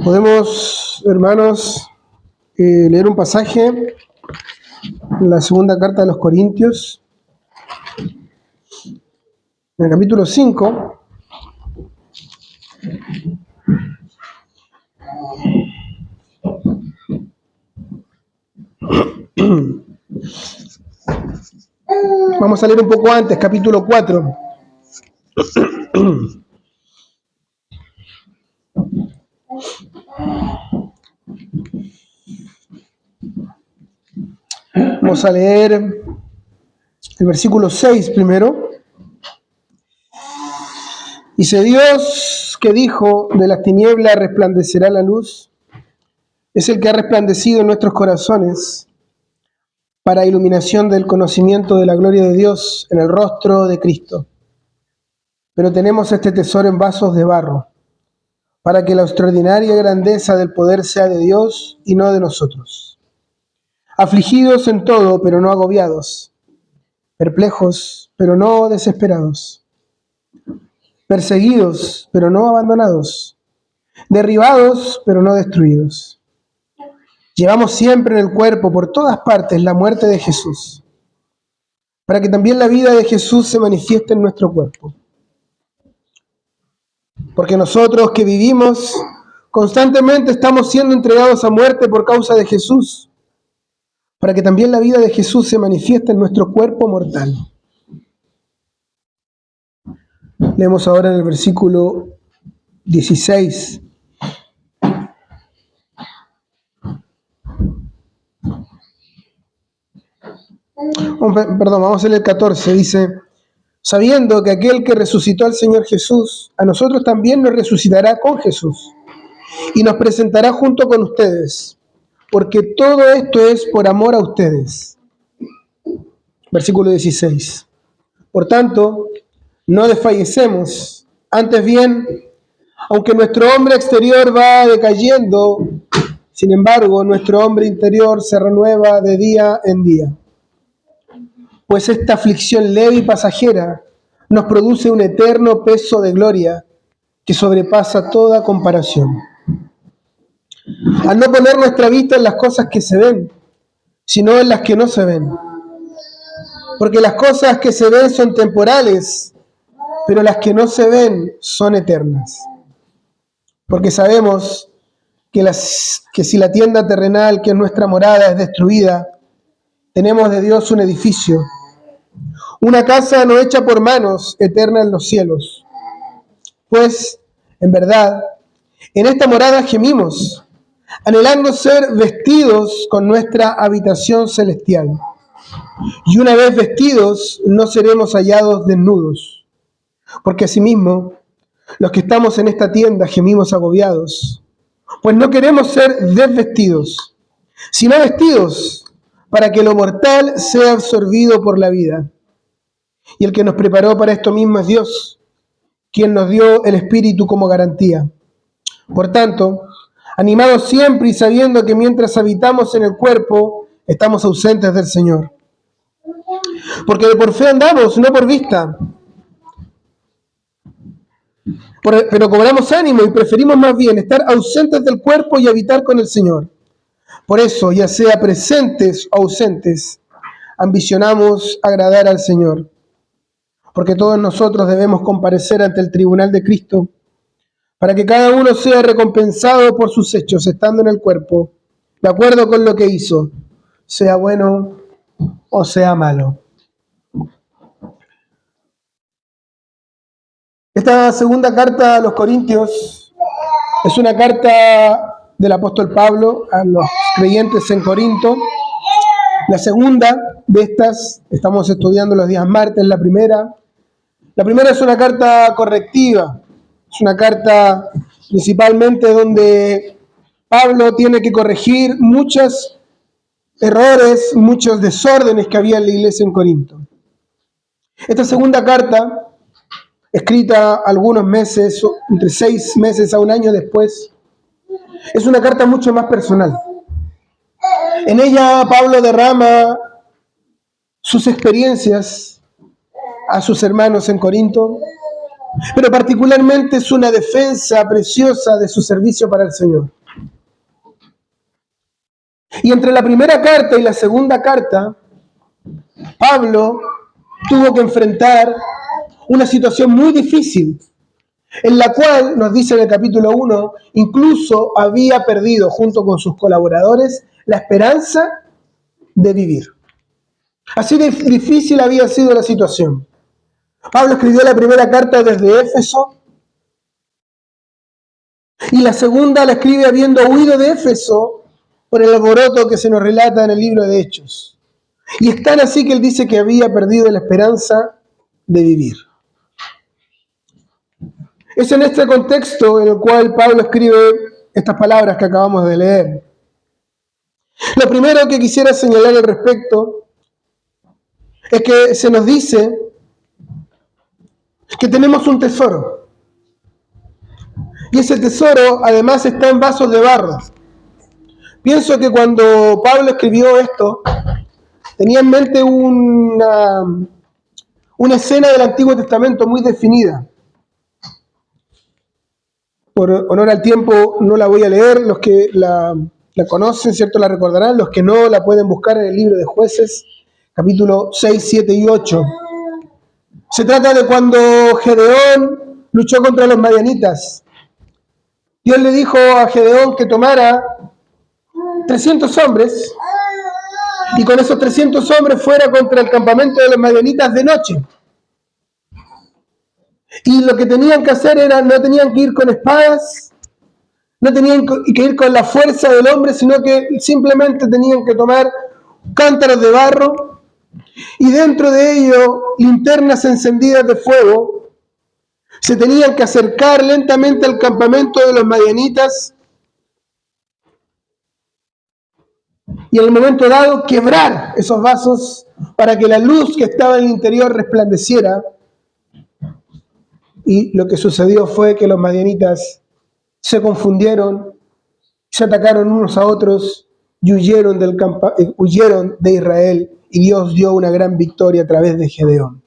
Podemos, hermanos, leer un pasaje en la segunda carta de los Corintios, en el capítulo 5. Vamos a leer un poco antes, capítulo 4. Vamos a leer el versículo 6 primero. Dice: Dios, que dijo, de las tinieblas resplandecerá la luz, es el que ha resplandecido en nuestros corazones para iluminación del conocimiento de la gloria de Dios en el rostro de Cristo. Pero tenemos este tesoro en vasos de barro, para que la extraordinaria grandeza del poder sea de Dios y no de nosotros. Afligidos en todo, pero no agobiados; perplejos, pero no desesperados; perseguidos, pero no abandonados; derribados, pero no destruidos. Llevamos siempre en el cuerpo, por todas partes, la muerte de Jesús, para que también la vida de Jesús se manifieste en nuestro cuerpo. Porque nosotros que vivimos constantemente estamos siendo entregados a muerte por causa de Jesús, para que también la vida de Jesús se manifieste en nuestro cuerpo mortal. Leemos ahora en el versículo 16. Vamos a leer el 14. Dice: sabiendo que aquel que resucitó al Señor Jesús, a nosotros también nos resucitará con Jesús y nos presentará junto con ustedes, porque todo esto es por amor a ustedes. Versículo 16. Por tanto, no desfallecemos, antes bien, aunque nuestro hombre exterior va decayendo, sin embargo, nuestro hombre interior se renueva de día en día. Pues esta aflicción leve y pasajera nos produce un eterno peso de gloria que sobrepasa toda comparación. Al no poner nuestra vista en las cosas que se ven, sino en las que no se ven. Porque las cosas que se ven son temporales, pero las que no se ven son eternas. Porque sabemos que si la tienda terrenal, que es nuestra morada, es destruida, tenemos de Dios un edificio, una casa no hecha por manos, eterna en los cielos. Pues, en verdad, en esta morada gemimos, anhelando ser vestidos con nuestra habitación celestial. Y una vez vestidos, no seremos hallados desnudos. Porque asimismo, los que estamos en esta tienda gemimos agobiados, pues no queremos ser desvestidos, sino vestidos, para que lo mortal sea absorbido por la vida. Y el que nos preparó para esto mismo es Dios, quien nos dio el Espíritu como garantía. Por tanto, animados siempre y sabiendo que mientras habitamos en el cuerpo, estamos ausentes del Señor. Porque de por fe andamos, no por vista. Pero cobramos ánimo y preferimos más bien estar ausentes del cuerpo y habitar con el Señor. Por eso, ya sea presentes o ausentes, ambicionamos agradar al Señor. Porque todos nosotros debemos comparecer ante el tribunal de Cristo, para que cada uno sea recompensado por sus hechos, estando en el cuerpo, de acuerdo con lo que hizo, sea bueno o sea malo. Esta segunda carta a los Corintios es una carta del apóstol Pablo a los creyentes en Corinto. La segunda de estas, estamos estudiando los días martes, la primera. La primera es una carta correctiva, es una carta principalmente donde Pablo tiene que corregir muchos errores, muchos desórdenes que había en la iglesia en Corinto. Esta segunda carta, escrita algunos meses, entre 6 meses a un año después, es una carta mucho más personal. En ella Pablo derrama sus experiencias a sus hermanos en Corinto, pero particularmente es una defensa preciosa de su servicio para el Señor. Y entre la primera carta y la segunda carta, Pablo tuvo que enfrentar una situación muy difícil, en la cual, nos dice en el capítulo 1, incluso había perdido, junto con sus colaboradores, la esperanza de vivir. Así de difícil había sido la situación. Pablo escribió la primera carta desde Éfeso, y la segunda la escribe habiendo huido de Éfeso por el alboroto que se nos relata en el libro de Hechos. Y es tan así que él dice que había perdido la esperanza de vivir. Es en este contexto en el cual Pablo escribe estas palabras que acabamos de leer. Lo primero que quisiera señalar al respecto es que se nos dice que tenemos un tesoro. Y ese tesoro además está en vasos de barro. Pienso que cuando Pablo escribió esto, tenía en mente una escena del Antiguo Testamento muy definida. Por honor al tiempo no la voy a leer, los que la conocen, ¿cierto? La recordarán, los que no la pueden buscar en el libro de Jueces, capítulo 6, 7 y 8. Se trata de cuando Gedeón luchó contra los madianitas. Dios le dijo a Gedeón que tomara 300 hombres y con esos 300 hombres fuera contra el campamento de los madianitas de noche. Y lo que tenían que hacer era, no tenían que ir con espadas, no tenían que ir con la fuerza del hombre, sino que simplemente tenían que tomar cántaros de barro y dentro de ello linternas encendidas de fuego. Se tenían que acercar lentamente al campamento de los madianitas y en el momento dado quebrar esos vasos para que la luz que estaba en el interior resplandeciera. Y lo que sucedió fue que los madianitas se confundieron, se atacaron unos a otros y huyeron de Israel, y Dios dio una gran victoria a través de Gedeón.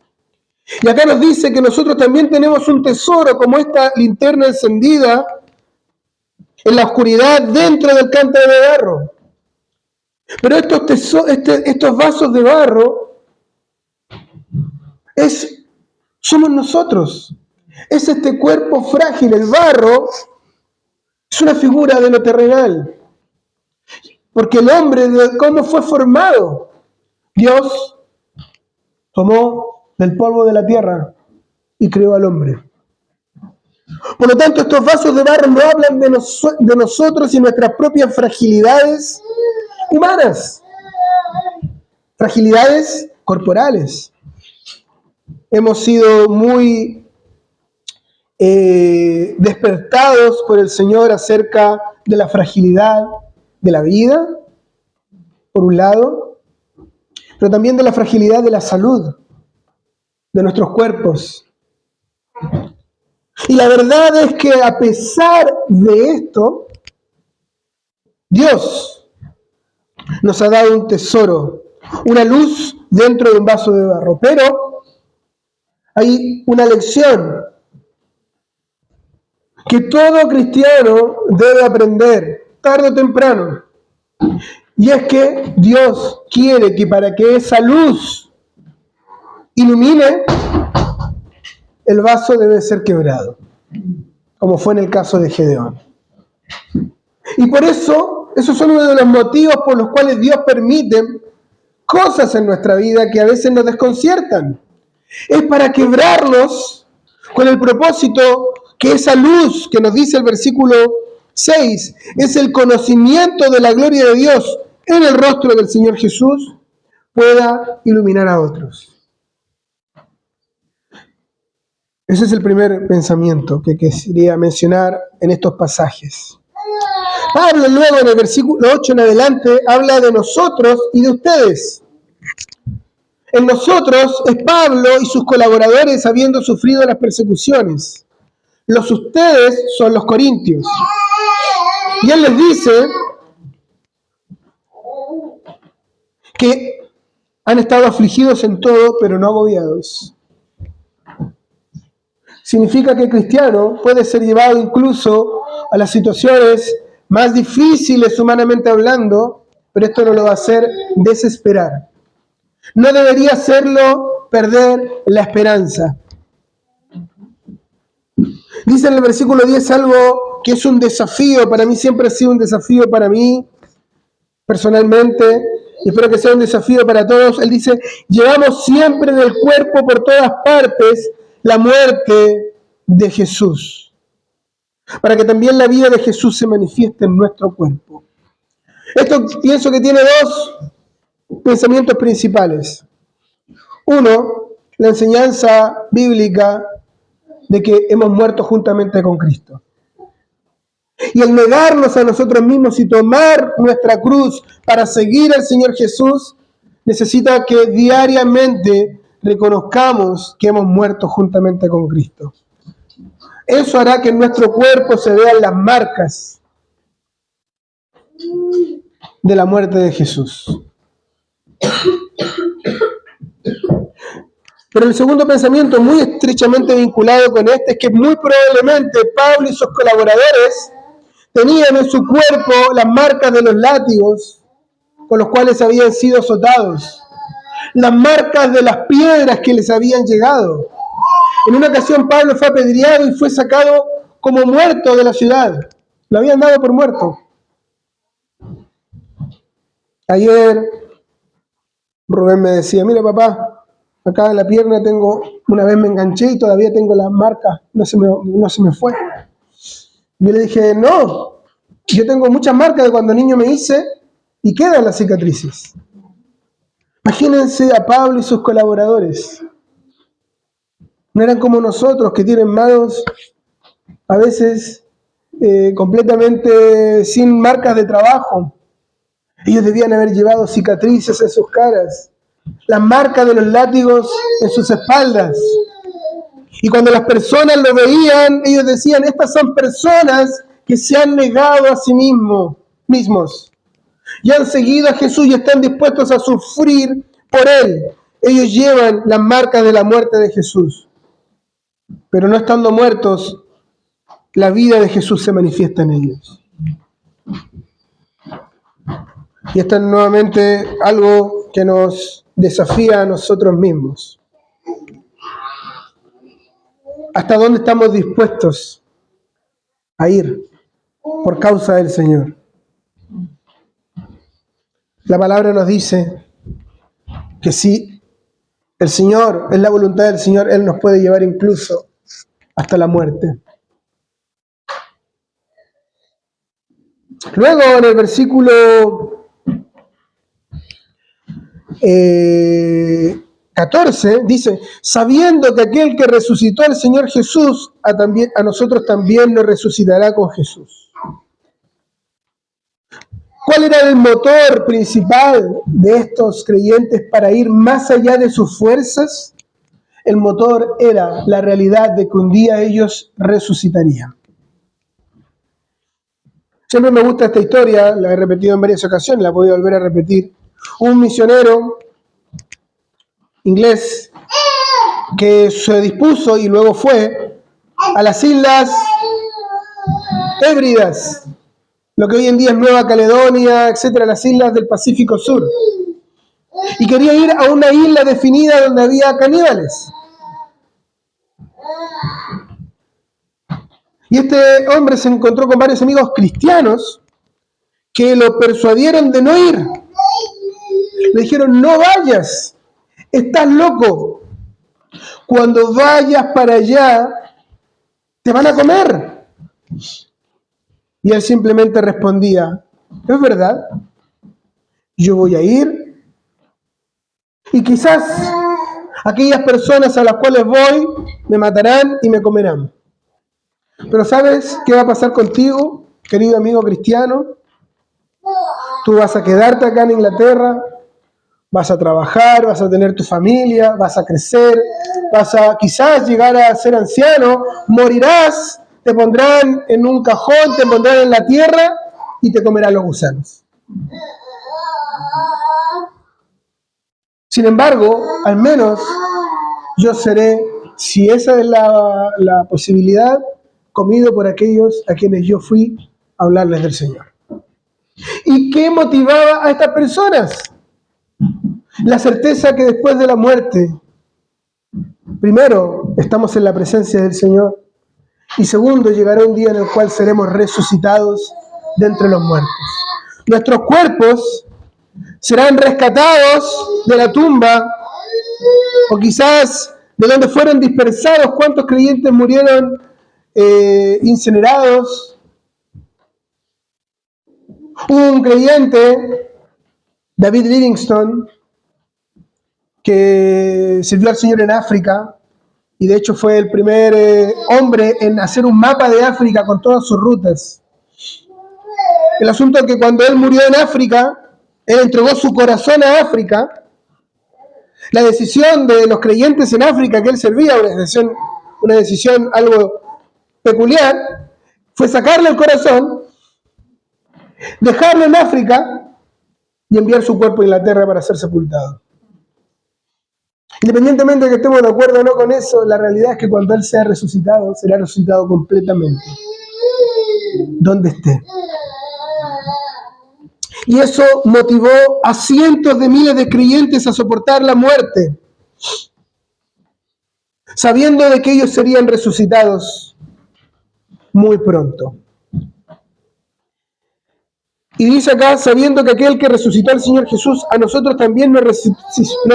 Y acá nos dice que nosotros también tenemos un tesoro como esta linterna encendida en la oscuridad dentro del cántaro de barro. Pero estos vasos de barro somos nosotros. Es este cuerpo frágil. El barro es una figura de lo terrenal. Porque el hombre, ¿cómo fue formado? Dios tomó del polvo de la tierra y creó al hombre. Por lo tanto, estos vasos de barro no hablan de nosotros y nuestras propias fragilidades humanas, fragilidades corporales. Hemos sido muy despertados por el Señor acerca de la fragilidad de la vida, por un lado, pero también de la fragilidad de la salud, de nuestros cuerpos. Y la verdad es que a pesar de esto, Dios nos ha dado un tesoro, una luz dentro de un vaso de barro. Pero hay una lección que todo cristiano debe aprender tarde o temprano. Y es que Dios quiere que para que esa luz ilumine, el vaso debe ser quebrado, como fue en el caso de Gedeón. Y por eso, esos son uno de los motivos por los cuales Dios permite cosas en nuestra vida que a veces nos desconciertan. Es para quebrarlos con el propósito que esa luz que nos dice el versículo 6 es el conocimiento de la gloria de Dios en el rostro del Señor Jesús, pueda iluminar a otros. Ese es el primer pensamiento que quería mencionar en estos pasajes. Pablo luego en el versículo 8 en adelante habla de nosotros y de ustedes. En nosotros es Pablo y sus colaboradores habiendo sufrido las persecuciones. Los ustedes son los corintios. Y él les dice que han estado afligidos en todo, pero no agobiados. Significa que el cristiano puede ser llevado incluso a las situaciones más difíciles humanamente hablando, pero esto no lo va a hacer desesperar. No debería hacerlo perder la esperanza. Dice en el versículo 10 algo que es un desafío, para mí siempre ha sido un desafío para mí, personalmente, y espero que sea un desafío para todos. Él dice, llevamos siempre en el cuerpo por todas partes la muerte de Jesús, para que también la vida de Jesús se manifieste en nuestro cuerpo. Esto pienso que tiene dos pensamientos principales. Uno, la enseñanza bíblica de que hemos muerto juntamente con Cristo. Y el negarnos a nosotros mismos y tomar nuestra cruz para seguir al Señor Jesús, necesita que diariamente reconozcamos que hemos muerto juntamente con Cristo. Eso hará que en nuestro cuerpo se vean las marcas de la muerte de Jesús. Pero el segundo pensamiento, muy estrechamente vinculado con este, es que muy probablemente Pablo y sus colaboradores tenían en su cuerpo las marcas de los látigos con los cuales habían sido azotados, las marcas de las piedras que les habían llegado. En una ocasión Pablo fue apedreado y fue sacado como muerto de la ciudad. Lo habían dado por muerto. Ayer Rubén me decía, mira papá, acá en la pierna una vez me enganché y todavía tengo las marcas, no se me fue. Yo le dije, no, yo tengo muchas marcas de cuando niño me hice y quedan las cicatrices. Imagínense a Pablo y sus colaboradores. No eran como nosotros que tienen manos a veces completamente sin marcas de trabajo. Ellos debían haber llevado cicatrices en sus caras, las marcas de los látigos en sus espaldas. Y cuando las personas lo veían, ellos decían, estas son personas que se han negado a sí mismos. Y han seguido a Jesús y están dispuestos a sufrir por Él. Ellos llevan las marcas de la muerte de Jesús. Pero no estando muertos, la vida de Jesús se manifiesta en ellos. Y esto es nuevamente algo que nos desafía a nosotros mismos. ¿Hasta dónde estamos dispuestos a ir por causa del Señor? La palabra nos dice que si el Señor, es la voluntad del Señor, Él nos puede llevar incluso hasta la muerte. Luego en el versículo 14 dice, sabiendo que aquel que resucitó al Señor Jesús, a nosotros también nos resucitará con Jesús. ¿Cuál era el motor principal de estos creyentes para ir más allá de sus fuerzas? El motor era la realidad de que un día ellos resucitarían. Siempre me gusta esta historia, la he repetido en varias ocasiones, la voy a volver a repetir. Un misionero inglés que se dispuso y luego fue a las Islas Hébridas, lo que hoy en día es Nueva Caledonia, etcétera, las islas del Pacífico Sur. Y quería ir a una isla definida donde había caníbales. Y este hombre se encontró con varios amigos cristianos que lo persuadieron de no ir. Le dijeron, no vayas, estás loco. Cuando vayas para allá, te van a comer. Y él simplemente respondía, ¿es verdad? Yo voy a ir y quizás aquellas personas a las cuales voy me matarán y me comerán. Pero ¿sabes qué va a pasar contigo, querido amigo cristiano? Tú vas a quedarte acá en Inglaterra, vas a trabajar, vas a tener tu familia, vas a crecer, vas a quizás llegar a ser anciano, morirás, te pondrán en un cajón, te pondrán en la tierra y te comerán los gusanos. Sin embargo, al menos yo seré, si esa es la posibilidad, comido por aquellos a quienes yo fui a hablarles del Señor. ¿Y qué motivaba a estas personas? La certeza que después de la muerte, primero, estamos en la presencia del Señor, y segundo, llegará un día en el cual seremos resucitados de entre los muertos. Nuestros cuerpos serán rescatados de la tumba, o quizás de donde fueron dispersados. ¿Cuántos creyentes murieron incinerados? Hubo un creyente, David Livingstone, que sirvió al Señor en África, y de hecho fue el primer hombre en hacer un mapa de África con todas sus rutas. El asunto es que cuando él murió en África, él entregó su corazón a África. La decisión de los creyentes en África que él servía, una decisión algo peculiar, fue sacarle el corazón, dejarlo en África y enviar su cuerpo a Inglaterra para ser sepultado. Independientemente de que estemos de acuerdo o no con eso, la realidad es que cuando él sea resucitado, será resucitado completamente, donde esté. Y eso motivó a cientos de miles de creyentes a soportar la muerte, sabiendo de que ellos serían resucitados muy pronto. Y dice acá, sabiendo que aquel que resucitó al Señor Jesús, a nosotros también nos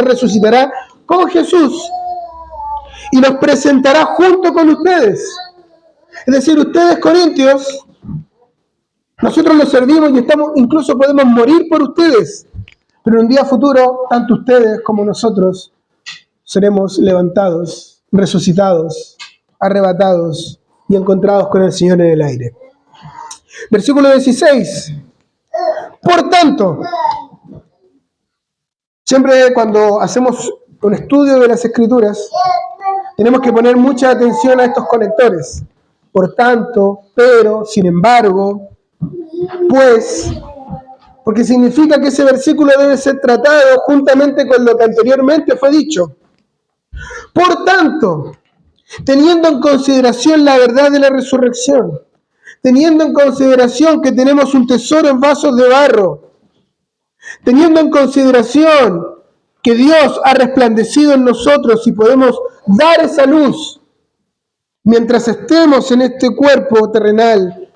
resucitará con Jesús y nos presentará junto con ustedes. Es decir, ustedes, corintios, nosotros los servimos y incluso podemos morir por ustedes, pero en un día futuro, tanto ustedes como nosotros seremos levantados, resucitados, arrebatados y encontrados con el Señor en el aire. Versículo 16. Por tanto, siempre cuando hacemos un estudio de las Escrituras, tenemos que poner mucha atención a estos conectores. Por tanto, pero, sin embargo, pues, porque significa que ese versículo debe ser tratado juntamente con lo que anteriormente fue dicho. Por tanto, teniendo en consideración la verdad de la resurrección, teniendo en consideración que tenemos un tesoro en vasos de barro, teniendo en consideración que Dios ha resplandecido en nosotros y podemos dar esa luz mientras estemos en este cuerpo terrenal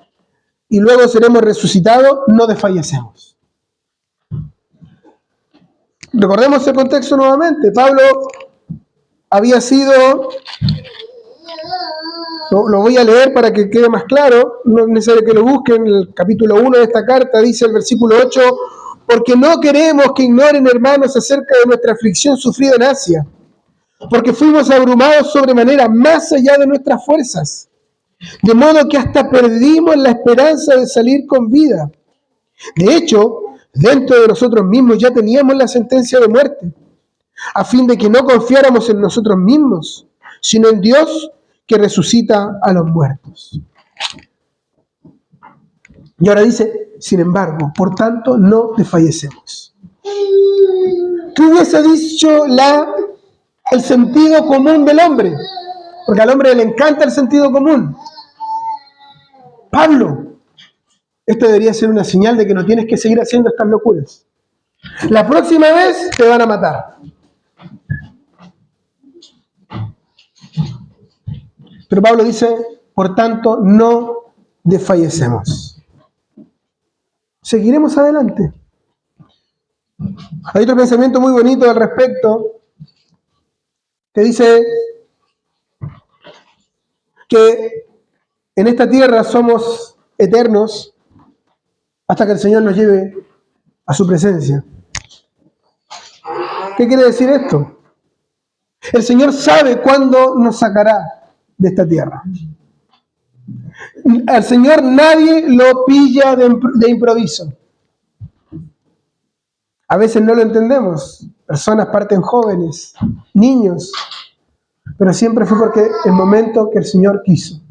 y luego seremos resucitados, no desfallecemos. Recordemos el contexto nuevamente. Pablo había sido, lo voy a leer para que quede más claro, no es necesario que lo busquen, el capítulo 1 de esta carta dice el versículo 8, porque no queremos que ignoren, hermanos, acerca de nuestra aflicción sufrida en Asia, porque fuimos abrumados sobremanera más allá de nuestras fuerzas, de modo que hasta perdimos la esperanza de salir con vida. De hecho, dentro de nosotros mismos ya teníamos la sentencia de muerte, a fin de que no confiáramos en nosotros mismos, sino en Dios que resucita a los muertos. Y ahora dice, sin embargo, por tanto, no desfallecemos. ¿Qué hubiese dicho el sentido común del hombre? Porque al hombre le encanta el sentido común. Pablo, esto debería ser una señal de que no tienes que seguir haciendo estas locuras. La próxima vez te van a matar. Pero Pablo dice, por tanto, no desfallecemos. Seguiremos adelante. Hay otro pensamiento muy bonito al respecto, que dice que en esta tierra somos eternos hasta que el Señor nos lleve a su presencia. ¿Qué quiere decir esto? El Señor sabe cuándo nos sacará de esta tierra. Al Señor nadie lo pilla de improviso. A veces no lo entendemos. Personas parten jóvenes, niños, pero siempre fue porque el momento que el Señor quiso.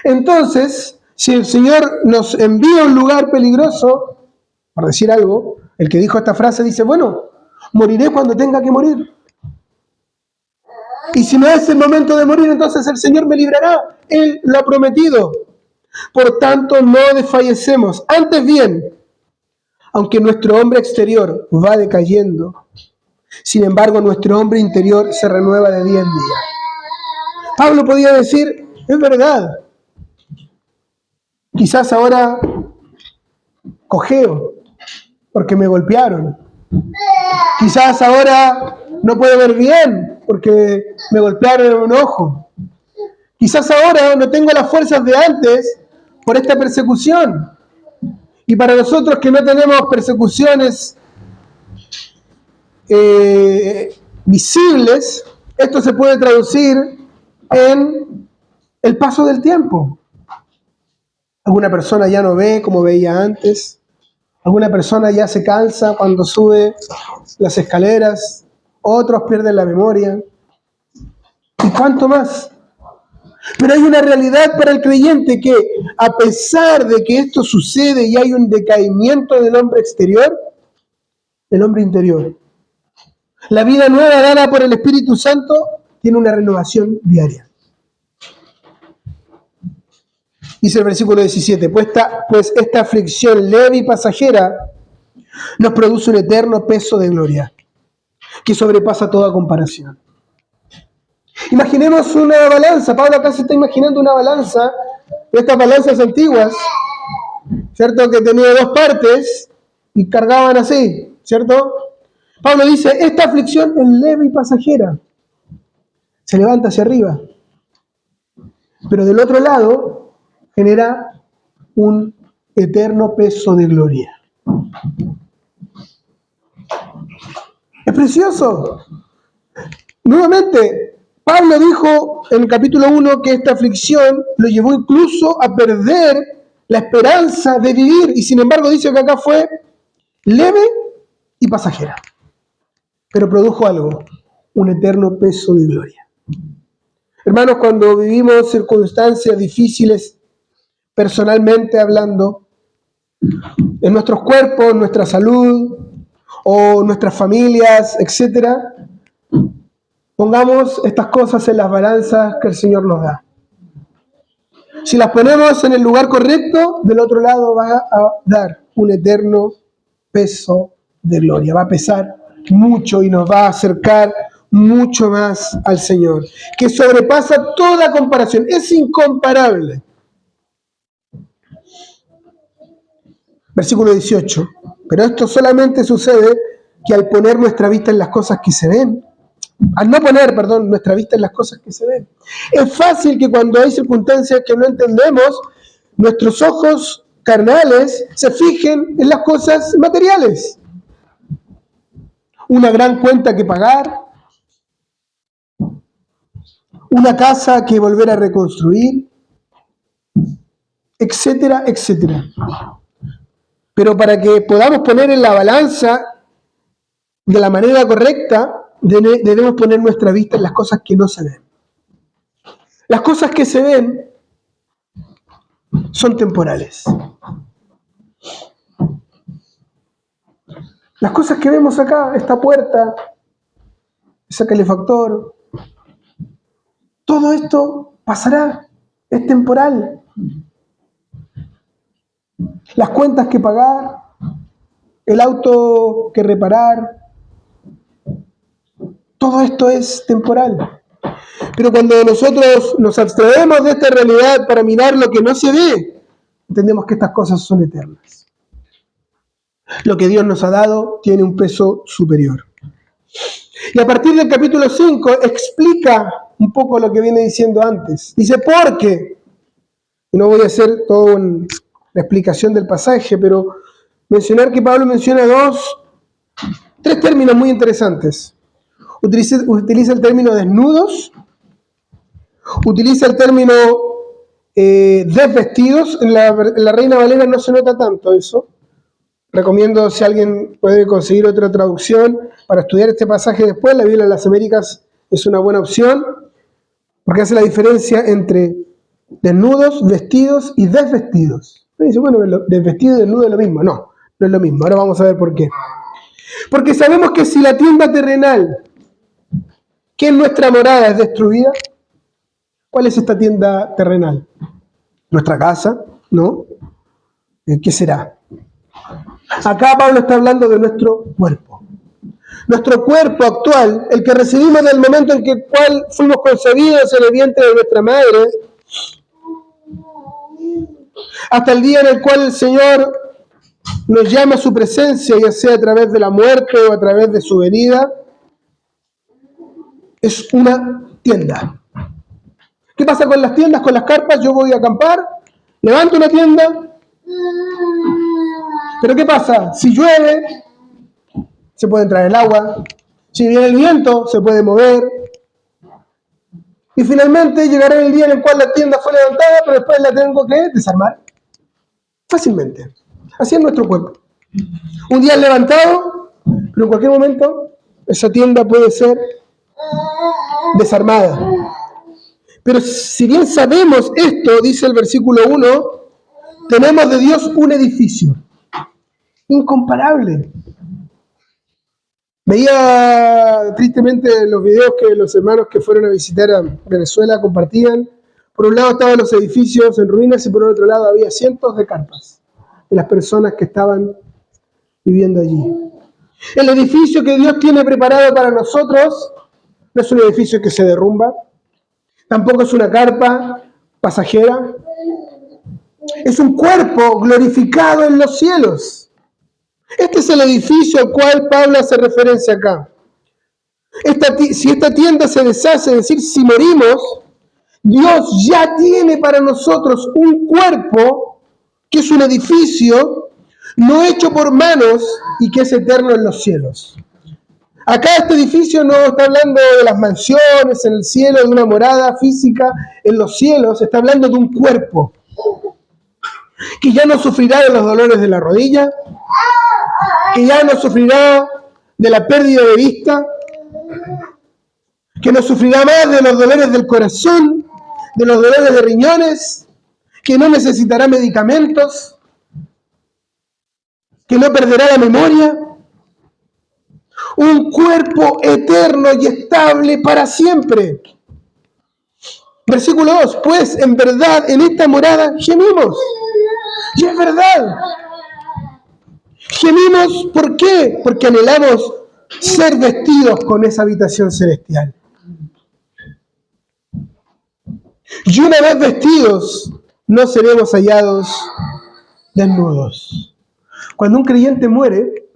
Entonces, si el Señor nos envía a un lugar peligroso, por decir algo, el que dijo esta frase dice, bueno, moriré cuando tenga que morir. Y si no es el momento de morir, entonces el Señor me librará. Él lo ha prometido. Por tanto, no desfallecemos. Antes bien, aunque nuestro hombre exterior va decayendo, sin embargo, nuestro hombre interior se renueva de día en día. Pablo podía decir, es verdad, quizás ahora cojeo porque me golpearon. Quizás ahora no puedo ver bien porque me golpearon en un ojo. Quizás ahora no tengo las fuerzas de antes por esta persecución. Y para nosotros que no tenemos persecuciones visibles, esto se puede traducir en el paso del tiempo. Alguna persona ya no ve como veía antes. Alguna persona ya se cansa cuando sube las escaleras. Otros pierden la memoria. ¿Y cuánto más? Pero hay una realidad para el creyente que, a pesar de que esto sucede y hay un decaimiento del hombre exterior, el hombre interior, la vida nueva dada por el Espíritu Santo, tiene una renovación diaria. Dice el versículo 17, pues esta aflicción leve y pasajera nos produce un eterno peso de gloria que sobrepasa toda comparación. Imaginemos una balanza. Pablo acá se está imaginando una balanza, estas balanzas antiguas, ¿cierto? Que tenía dos partes y cargaban así, ¿cierto? Pablo dice, esta aflicción es leve y pasajera. Se levanta hacia arriba. Pero del otro lado genera un eterno peso de gloria. Es precioso. Nuevamente, Pablo dijo en el capítulo 1 que esta aflicción lo llevó incluso a perder la esperanza de vivir, y sin embargo dice que acá fue leve y pasajera, pero produjo algo, un eterno peso de gloria. Hermanos, cuando vivimos circunstancias difíciles, personalmente hablando, en nuestros cuerpos, nuestra salud o nuestras familias, etcétera, pongamos estas cosas en las balanzas que el Señor nos da. Si las ponemos en el lugar correcto, del otro lado va a dar un eterno peso de gloria. Va a pesar mucho y nos va a acercar mucho más al Señor, que sobrepasa toda comparación. Es incomparable. Versículo 18. Pero esto solamente sucede que al poner nuestra vista en las cosas que se ven, al no poner, nuestra vista en las cosas que se ven. Es fácil que cuando hay circunstancias que no entendemos, nuestros ojos carnales se fijen en las cosas materiales. Una gran cuenta que pagar, una casa que volver a reconstruir, etcétera, etcétera. Pero para que podamos poner en la balanza de la manera correcta, debemos poner nuestra vista en las cosas que no se ven. Las cosas que se ven son temporales. Las cosas que vemos acá, esta puerta, ese calefactor, todo esto pasará, es temporal. Las cuentas que pagar, el auto que reparar, todo esto es temporal. Pero cuando nosotros nos abstraemos de esta realidad para mirar lo que no se ve, entendemos que estas cosas son eternas. Lo que Dios nos ha dado tiene un peso superior. Y a partir del capítulo 5 explica un poco lo que viene diciendo antes. Dice, ¿por qué? No voy a hacer toda la explicación del pasaje, pero mencionar que Pablo menciona tres términos muy interesantes. Utiliza el término desnudos, utiliza el término desvestidos. En la Reina Valera no se nota tanto eso. Recomiendo, si alguien puede conseguir otra traducción para estudiar este pasaje después, la Biblia de las Américas es una buena opción, porque hace la diferencia entre desnudos, vestidos y desvestidos. Me dice, bueno, desvestido y desnudo es lo mismo. No, no es lo mismo. Ahora vamos a ver por qué. Porque sabemos que si la tienda terrenal, que es nuestra morada, es destruida, ¿cuál es esta tienda terrenal? ¿Nuestra casa? ¿No? ¿Qué será? Acá Pablo está hablando de nuestro cuerpo. Nuestro cuerpo actual, el que recibimos del momento en que el cual fuimos concebidos en el vientre de nuestra madre, hasta el día en el cual el Señor nos llama a su presencia, ya sea a través de la muerte o a través de su venida, es una tienda. ¿Qué pasa con las tiendas, con las carpas? Yo voy a acampar, levanto una tienda, pero ¿qué pasa? Si llueve, se puede entrar el agua, si viene el viento, se puede mover, y finalmente llegará el día en el cual la tienda fue levantada, pero después la tengo que desarmar fácilmente. Así es nuestro cuerpo. Un día es levantado, pero en cualquier momento esa tienda puede ser desarmada. Pero si bien sabemos esto, dice el versículo 1, tenemos de Dios un edificio incomparable. Veía tristemente los videos que los hermanos que fueron a visitar a Venezuela compartían. Por un lado estaban los edificios en ruinas y por el otro lado había cientos de carpas de las personas que estaban viviendo allí. El edificio que Dios tiene preparado para nosotros no es un edificio que se derrumba, tampoco es una carpa pasajera, es un cuerpo glorificado en los cielos. Este es el edificio al cual Pablo hace referencia acá. Si esta tienda se deshace, es decir, si morimos, Dios ya tiene para nosotros un cuerpo que es un edificio no hecho por manos y que es eterno en los cielos. Acá este edificio no está hablando de las mansiones en el cielo, de una morada física en los cielos, está hablando de un cuerpo que ya no sufrirá de los dolores de la rodilla, que ya no sufrirá de la pérdida de vista, que no sufrirá más de los dolores del corazón, de los dolores de riñones, que no necesitará medicamentos, que no perderá la memoria. Un cuerpo eterno y estable para siempre. Versículo 2, pues en verdad en esta morada gemimos. Y es verdad. Gemimos, ¿por qué? Porque anhelamos ser vestidos con esa habitación celestial. Y una vez vestidos, no seremos hallados desnudos. Cuando un creyente muere,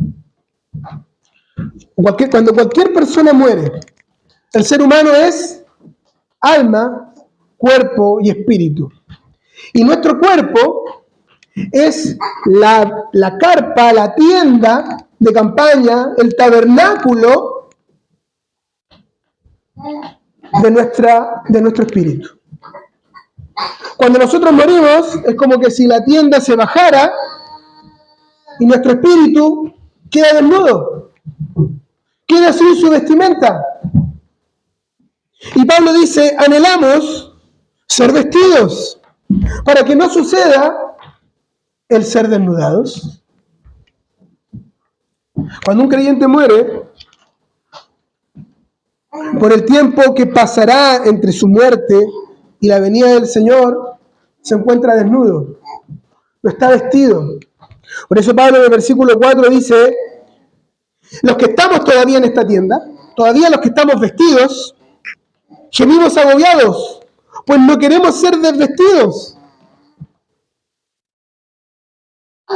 cuando cualquier persona muere, el ser humano es alma, cuerpo y espíritu. Y nuestro cuerpo es la carpa, la tienda de campaña, el tabernáculo de nuestro espíritu. Cuando nosotros morimos, es como que si la tienda se bajara y nuestro espíritu queda desnudo, queda sin su vestimenta. Y Pablo dice, anhelamos ser vestidos para que no suceda el ser desnudados. Cuando un creyente muere, por el tiempo que pasará entre su muerte y la venida del Señor, se encuentra desnudo, no está vestido. Por eso Pablo en el versículo 4 dice, los que estamos todavía en esta tienda, todavía los que estamos vestidos, gemimos agobiados, pues no queremos ser desvestidos,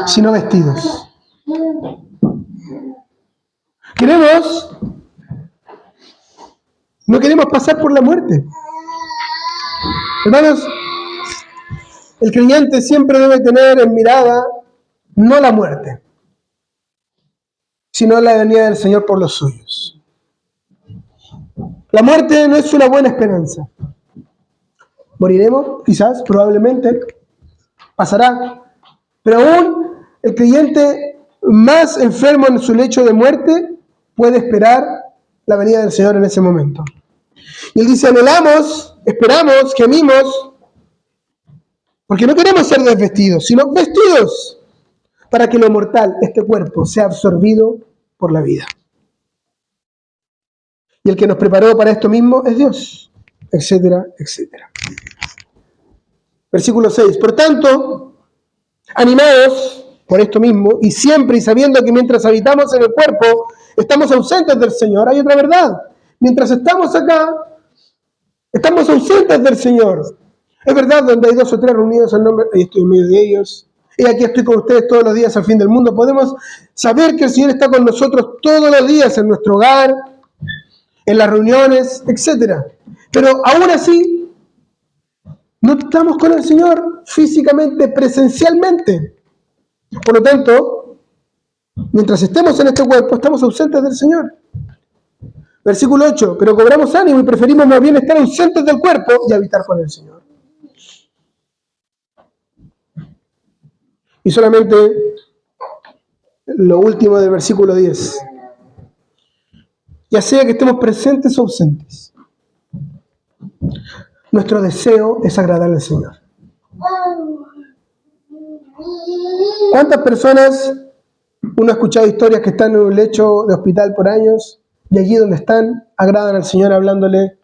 sino vestidos. No queremos pasar por la muerte. Hermanos, el creyente siempre debe tener en mirada no la muerte, sino la venida del Señor por los suyos. La muerte no es una buena esperanza. Moriremos, quizás, probablemente, pasará. Pero aún el creyente más enfermo en su lecho de muerte puede esperar la venida del Señor en ese momento. Y él dice, anhelamos, esperamos, gemimos, porque no queremos ser desvestidos, sino vestidos, para que lo mortal, este cuerpo, sea absorbido por la vida. Y el que nos preparó para esto mismo es Dios, etcétera, etcétera. Versículo 6. Por tanto, animados por esto mismo, y siempre y sabiendo que mientras habitamos en el cuerpo, estamos ausentes del Señor. Hay otra verdad. Mientras estamos acá, estamos ausentes del Señor. Es verdad, donde hay 2 o 3 reunidos en nombre, ahí estoy en medio de ellos. Y aquí estoy con ustedes todos los días al fin del mundo. Podemos saber que el Señor está con nosotros todos los días en nuestro hogar, en las reuniones, etc. Pero aún así, no estamos con el Señor físicamente, presencialmente. Por lo tanto, mientras estemos en este cuerpo, estamos ausentes del Señor. Versículo 8. Pero cobramos ánimo y preferimos más bien estar ausentes del cuerpo y habitar con el Señor. Y solamente lo último del versículo 10. Ya sea que estemos presentes o ausentes, nuestro deseo es agradar al Señor. ¿Cuántas personas, uno ha escuchado historias que están en un lecho de hospital por años y allí donde están agradan al Señor hablándole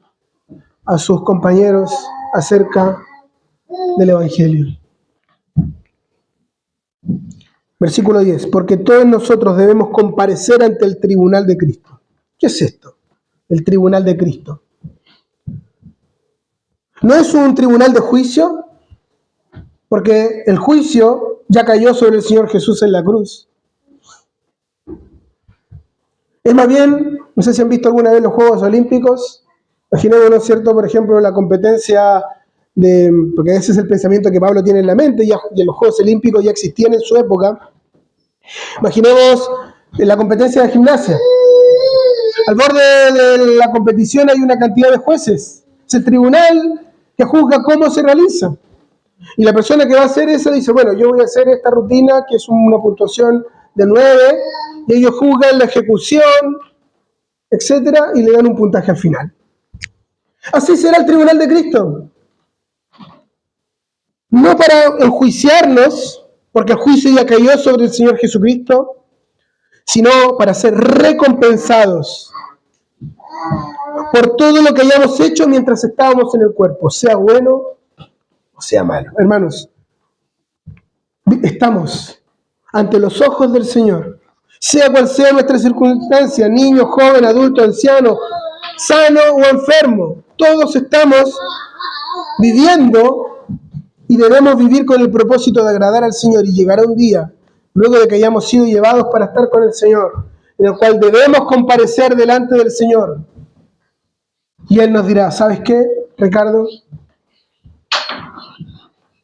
a sus compañeros acerca del Evangelio? Versículo 10. Porque todos nosotros debemos comparecer ante el tribunal de Cristo. ¿Qué es esto? El tribunal de Cristo. ¿No es un tribunal de juicio? Porque el juicio ya cayó sobre el Señor Jesús en la cruz. Es más bien, no sé si han visto alguna vez los Juegos Olímpicos. Imaginémonos, ¿cierto? Por ejemplo, la competencia porque ese es el pensamiento que Pablo tiene en la mente, y en los Juegos Olímpicos ya existían en su época. Imaginemos la competencia de gimnasia. Al borde de la competición hay una cantidad de jueces. Es el tribunal que juzga cómo se realiza. Y la persona que va a hacer eso dice, bueno, yo voy a hacer esta rutina que es una puntuación de 9, y ellos juzgan la ejecución, etcétera, y le dan un puntaje al final. Así será el tribunal de Cristo. No para enjuiciarnos, porque el juicio ya cayó sobre el Señor Jesucristo, sino para ser recompensados por todo lo que hayamos hecho mientras estábamos en el cuerpo, sea bueno o sea malo. Hermanos, estamos ante los ojos del Señor, sea cual sea nuestra circunstancia, niño, joven, adulto, anciano, sano o enfermo, todos estamos viviendo y debemos vivir con el propósito de agradar al Señor, y llegará un día, luego de que hayamos sido llevados para estar con el Señor, en el cual debemos comparecer delante del Señor. Y Él nos dirá, ¿sabes qué, Ricardo?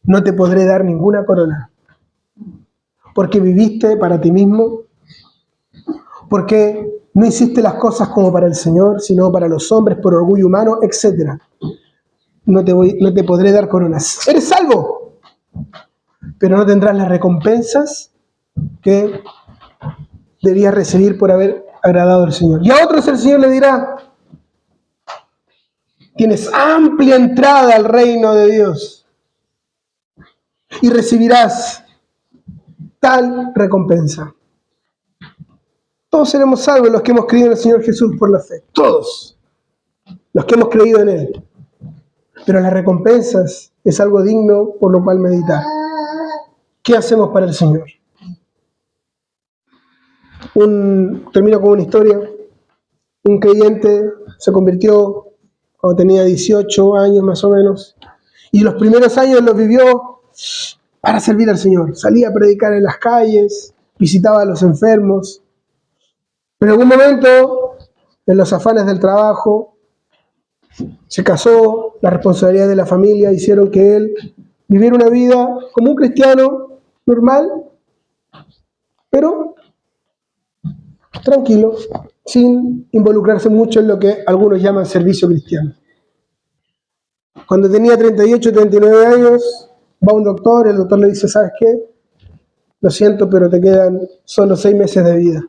No te podré dar ninguna corona, porque viviste para ti mismo, porque no hiciste las cosas como para el Señor, sino para los hombres, por orgullo humano, etc. No te podré dar coronas. Eres salvo, pero no tendrás las recompensas que debías recibir por haber agradado al Señor. Y a otros el Señor le dirá, tienes amplia entrada al reino de Dios y recibirás tal recompensa. Todos seremos salvos los que hemos creído en el Señor Jesús por la fe. Todos los que hemos creído en Él. Pero las recompensas es algo digno por lo cual meditar. ¿Qué hacemos para el Señor? Termino con una historia. Un creyente se convirtió cuando tenía 18 años más o menos, y los primeros años los vivió para servir al Señor. Salía a predicar en las calles, visitaba a los enfermos, pero en algún momento, en los afanes del trabajo, se casó, la responsabilidad de la familia hicieron que él viviera una vida como un cristiano normal, pero tranquilo, sin involucrarse mucho en lo que algunos llaman servicio cristiano. Cuando tenía 38, 39 años, va un doctor, el doctor le dice, ¿sabes qué? Lo siento, pero te quedan solo 6 meses de vida.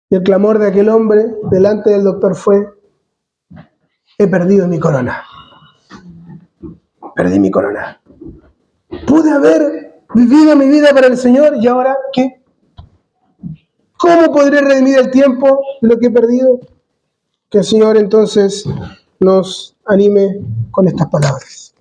Y el clamor de aquel hombre delante del doctor fue, he perdido mi corona. Perdí mi corona. Pude haber vivido mi vida para el Señor, ¿y ahora qué? ¿Cómo podré redimir el tiempo de lo que he perdido? Que el Señor entonces nos anime con estas palabras.